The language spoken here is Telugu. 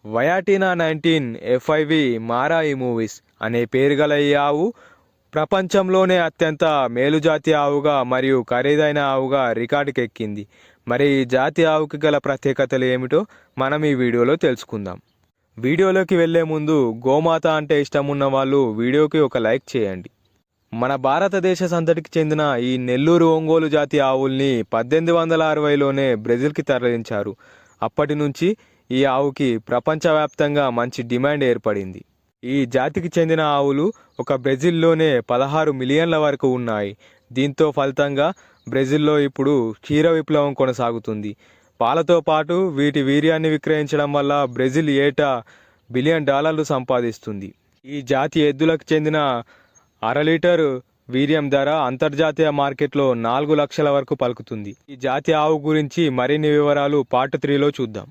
వయాటినా 19 ఎఫ్ఐవి మారాయి మూవీస్ అనే పేరు గల ఈ ఆవు ప్రపంచంలోనే అత్యంత మేలుజాతి ఆవుగా మరియు ఖరీదైన ఆవుగా రికార్డుకెక్కింది. మరి ఈ జాతి ఆవుకి గల ప్రత్యేకతలు ఏమిటో మనం ఈ వీడియోలో తెలుసుకుందాం. వీడియోలోకి వెళ్లే ముందు గోమాత అంటే ఇష్టం ఉన్న వాళ్ళు వీడియోకి ఒక లైక్ చేయండి. మన భారతదేశ సంతతికి చెందిన ఈ నెల్లూరు ఒంగోలు జాతి ఆవుల్ని 1860లోనే బ్రెజిల్కి తరలించారు. అప్పటి నుంచి ఈ ఆవుకి ప్రపంచవ్యాప్తంగా మంచి డిమాండ్ ఏర్పడింది. ఈ జాతికి చెందిన ఆవులు ఒక బ్రెజిల్లోనే 16 మిలియన్ల వరకు ఉన్నాయి. దీంతో ఫలితంగా బ్రెజిల్లో ఇప్పుడు క్షీర విప్లవం కొనసాగుతుంది. పాలతో పాటు వీటి వీర్యాన్ని విక్రయించడం వల్ల బ్రెజిల్ ఏటా $1 బిలియన్ సంపాదిస్తుంది. ఈ జాతి ఎద్దులకు చెందిన 1/2 లీటర్ వీర్యం ధర అంతర్జాతీయ మార్కెట్లో 4 లక్షల వరకు పలుకుతుంది. ఈ జాతి ఆవు గురించి మరిన్ని వివరాలు పార్ట్ 3లో చూద్దాం.